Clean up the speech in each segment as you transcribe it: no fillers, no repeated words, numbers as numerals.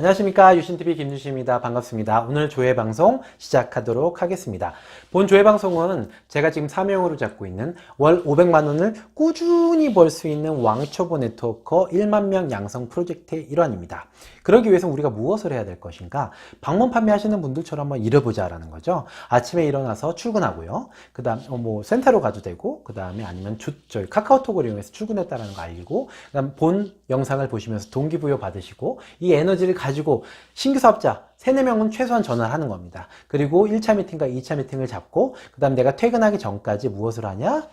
안녕하십니까, 유신TV 김유신입니다. 반갑습니다. 오늘 조회 방송 시작하도록 하겠습니다. 본 조회 방송은 제가 지금 사명으로 잡고 있는 월 500만원을 꾸준히 벌 수 있는 왕초보 네트워커 1만 명 양성 프로젝트의 일환입니다. 그러기 위해서 우리가 무엇을 해야 될 것인가? 방문 판매하시는 분들처럼 한번 일해보자 라는 거죠. 아침에 일어나서 출근하고요. 그 다음 센터로 가도 되고, 그 다음에 아니면 저희 카카오톡을 이용해서 출근했다는 거 알리고, 그 다음 본 영상을 보시면서 동기부여 받으시고, 이 에너지를 가지고 신규 사업자 3, 4명은 최소한 전화를 하는 겁니다. 그리고 1차 미팅과 2차 미팅을 잡고, 그 다음 내가 퇴근하기 전까지 무엇을 하냐?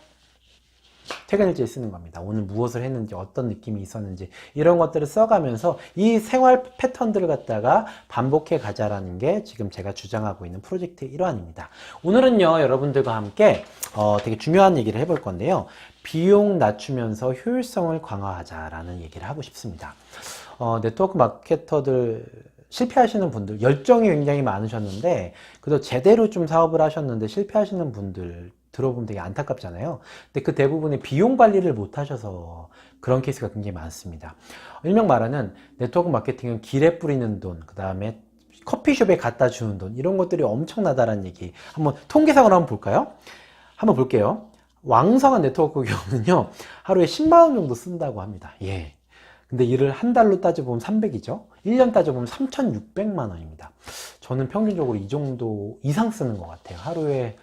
퇴근일지를 쓰는 겁니다. 오늘 무엇을 했는지, 어떤 느낌이 있었는지, 이런 것들을 써가면서 이 생활 패턴들을 갖다가 반복해 가자라는 게 지금 제가 주장하고 있는 프로젝트의 일환입니다. 오늘은요, 여러분들과 함께 되게 중요한 얘기를 해볼 건데요. 비용 낮추면서 효율성을 강화하자라는 얘기를 하고 싶습니다. 네트워크 마케터들 실패하시는 분들, 열정이 굉장히 많으셨는데, 그래도 제대로 좀 사업을 하셨는데 실패하시는 분들 들어보면 되게 안타깝잖아요. 근데 그 대부분의 비용 관리를 못 하셔서 그런 케이스가 굉장히 많습니다. 일명 말하는 네트워크 마케팅은 길에 뿌리는 돈, 그 다음에 커피숍에 갖다 주는 돈, 이런 것들이 엄청나다라는 얘기. 한번 통계상으로 한번 볼까요? 한번 볼게요. 왕성한 네트워크 경우는요, 하루에 10만원 정도 쓴다고 합니다. 예. 근데 이를 한 달로 따져보면 300이죠. 1년 따져보면 3,600만 원입니다. 저는 평균적으로 이 정도 이상 쓰는 것 같아요. 하루에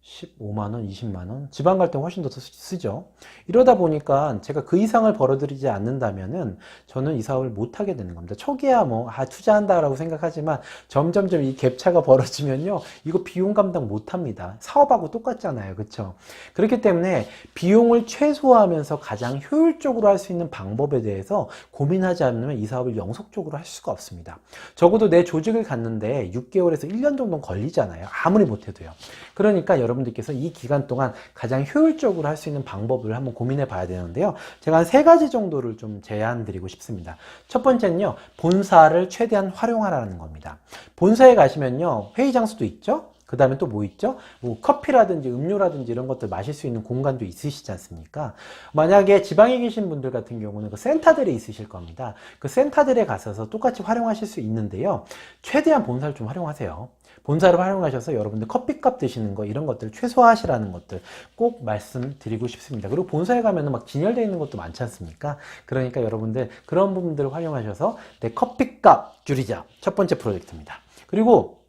15만원, 20만원? 지방 갈 때 훨씬 더 쓰죠. 이러다 보니까 제가 그 이상을 벌어들이지 않는다면은 저는 이 사업을 못하게 되는 겁니다. 초기야 투자한다라고 생각하지만 점점점 이 갭차가 벌어지면요, 이거 비용 감당 못합니다. 사업하고 똑같잖아요. 그쵸? 그렇기 때문에 비용을 최소화하면서 가장 효율적으로 할 수 있는 방법에 대해서 고민하지 않으면 이 사업을 영속적으로 할 수가 없습니다. 적어도 내 조직을 갖는데 6개월에서 1년 정도는 걸리잖아요. 아무리 못해도요. 그러니까 여러분들께서 이 기간 동안 가장 효율적으로 할 수 있는 방법을 한번 고민해 봐야 되는데요. 제가 한 3가지 정도를 좀 제안 드리고 싶습니다. 첫 번째는요, 본사를 최대한 활용하라는 겁니다. 본사에 가시면요, 회의 장소도 있죠? 그 다음에 또 뭐 있죠? 커피라든지 음료라든지 이런 것들 마실 수 있는 공간도 있으시지 않습니까? 만약에 지방에 계신 분들 같은 경우는 그 센터들이 있으실 겁니다. 그 센터들에 가셔서 똑같이 활용하실 수 있는데요. 최대한 본사를 좀 활용하세요. 본사를 활용하셔서 여러분들 커피값 드시는 거, 이런 것들 최소화하시라는 것들 꼭 말씀드리고 싶습니다. 그리고 본사에 가면은 막 진열되어 있는 것도 많지 않습니까? 그러니까 여러분들 그런 부분들을 활용하셔서 내 커피값 줄이자. 첫 번째 프로젝트입니다. 그리고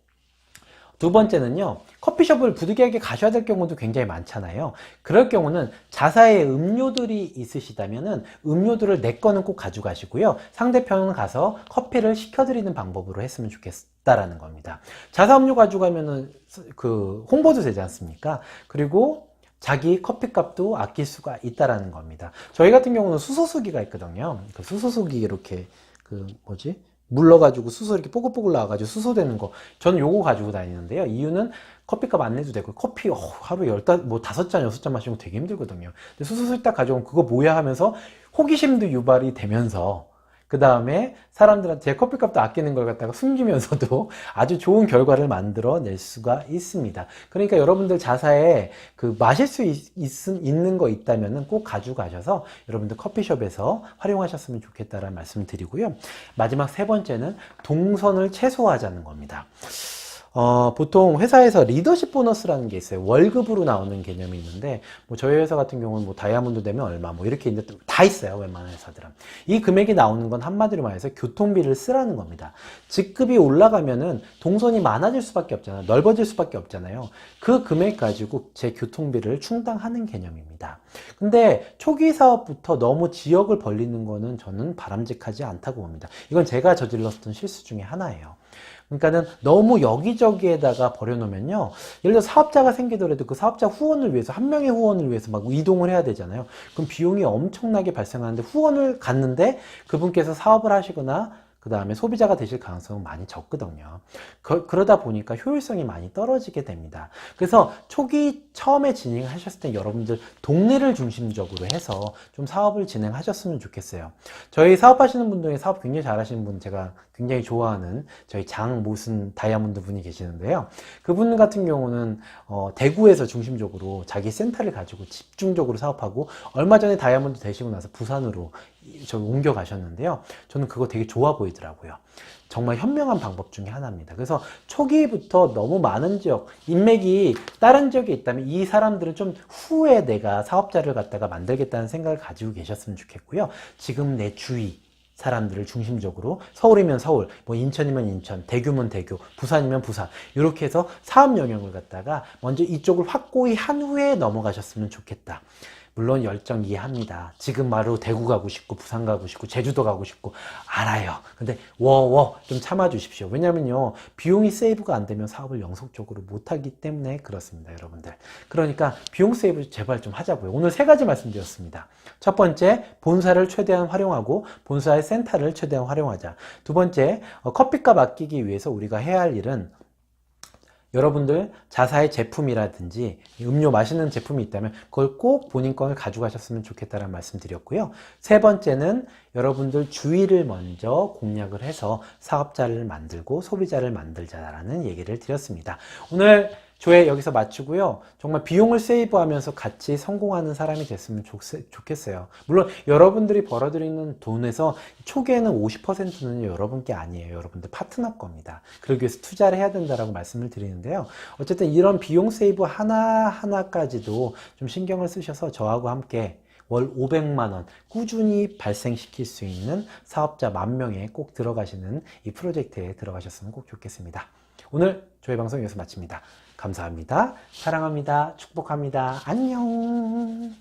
두 번째는요, 커피숍을 부득이하게 가셔야 될 경우도 굉장히 많잖아요. 그럴 경우는 자사의 음료들이 있으시다면은 음료들을 내 거는 꼭 가져가시고요, 상대편은 가서 커피를 시켜드리는 방법으로 했으면 좋겠다라는 겁니다. 자사 음료 가져가면은 그 홍보도 되지 않습니까? 그리고 자기 커피값도 아낄 수가 있다라는 겁니다. 저희 같은 경우는 수소수기가 있거든요. 그 수소수기 이렇게 물 넣어가지고 수소 이렇게 뽀글뽀글 나와가지고 수소 되는 거, 저는 요거 가지고 다니는데요. 이유는 커피값 안 내도 되고, 커피 하루에 5잔, 6잔 마시면 되게 힘들거든요. 근데 수소술 딱 가져오면 그거 뭐야 하면서 호기심도 유발이 되면서, 그 다음에 사람들한테 제 커피값도 아끼는 걸 갖다가 숨기면서도 아주 좋은 결과를 만들어낼 수가 있습니다. 그러니까 여러분들 자사에 마실 수 있는 거 있다면은 꼭 가져가셔서 여러분들 커피숍에서 활용하셨으면 좋겠다라는 말씀을 드리고요. 마지막 3번째는 동선을 최소화하자는 겁니다. 보통 회사에서 리더십 보너스라는 게 있어요. 월급으로 나오는 개념이 있는데, 저희 회사 같은 경우는 다이아몬드 되면 얼마, 이렇게 있는데 다 있어요. 웬만한 회사들은. 이 금액이 나오는 건 한마디로 말해서 교통비를 쓰라는 겁니다. 직급이 올라가면은 동선이 많아질 수밖에 없잖아요. 넓어질 수밖에 없잖아요. 그 금액 가지고 제 교통비를 충당하는 개념입니다. 근데 초기 사업부터 너무 지역을 벌리는 거는 저는 바람직하지 않다고 봅니다. 이건 제가 저질렀던 실수 중에 하나예요. 그러니까는 너무 여기저기에다가 버려놓으면요, 예를 들어 사업자가 생기더라도 그 사업자 후원을 위해서, 한 명의 후원을 위해서 막 이동을 해야 되잖아요. 그럼 비용이 엄청나게 발생하는데, 후원을 갔는데 그분께서 사업을 하시거나 그 다음에 소비자가 되실 가능성은 많이 적거든요. 그러다 보니까 효율성이 많이 떨어지게 됩니다. 그래서 처음에 진행하셨을 때 여러분들 동네를 중심적으로 해서 좀 사업을 진행하셨으면 좋겠어요. 저희 사업하시는 분 중에 사업 굉장히 잘하시는 분, 제가 굉장히 좋아하는 저희 장모순 다이아몬드 분이 계시는데요. 그분 같은 경우는 대구에서 중심적으로 자기 센터를 가지고 집중적으로 사업하고, 얼마 전에 다이아몬드 되시고 나서 부산으로 옮겨 가셨는데요. 저는 그거 되게 좋아 보이더라고요. 정말 현명한 방법 중에 하나입니다. 그래서 초기부터 너무 많은 지역, 인맥이 다른 지역에 있다면 이 사람들은 좀 후에 내가 사업자를 갖다가 만들겠다는 생각을 가지고 계셨으면 좋겠고요. 지금 내 주위 사람들을 중심적으로 서울이면 서울, 뭐 인천이면 인천, 대구면 대구, 부산이면 부산 이렇게 해서 사업 영역을 갖다가 먼저 이쪽을 확고히 한 후에 넘어가셨으면 좋겠다. 물론 열정 이해합니다. 지금 바로 대구 가고 싶고 부산 가고 싶고 제주도 가고 싶고 알아요. 근데 좀 참아 주십시오. 왜냐면요. 비용이 세이브가 안 되면 사업을 영속적으로 못 하기 때문에 그렇습니다, 여러분들. 그러니까 비용 세이브 제발 좀 하자고요. 오늘 세 가지 말씀드렸습니다. 첫 번째, 본사를 최대한 활용하고 본사의 센터를 최대한 활용하자. 두 번째, 커피값 아끼기 위해서 우리가 해야 할 일은 여러분들 자사의 제품이라든지 음료 맛있는 제품이 있다면 그걸 꼭 본인 거를 가져가셨으면 좋겠다는 말씀 드렸고요. 세 번째는 여러분들 주의를 먼저 공략을 해서 사업자를 만들고 소비자를 만들자라는 얘기를 드렸습니다. 오늘 조회 여기서 마치고요. 정말 비용을 세이브하면서 같이 성공하는 사람이 됐으면 좋겠어요. 물론 여러분들이 벌어들이는 돈에서 초기에는 50%는 여러분께 아니에요. 여러분들 파트너 겁니다. 그러기 위해서 투자를 해야 된다라고 말씀을 드리는데요. 어쨌든 이런 비용 세이브 하나하나까지도 좀 신경을 쓰셔서 저하고 함께 월 500만 원 꾸준히 발생시킬 수 있는 사업자 10,000명에 꼭 들어가시는 이 프로젝트에 들어가셨으면 꼭 좋겠습니다. 오늘 저희 방송 여기서 마칩니다. 감사합니다. 사랑합니다. 축복합니다. 안녕.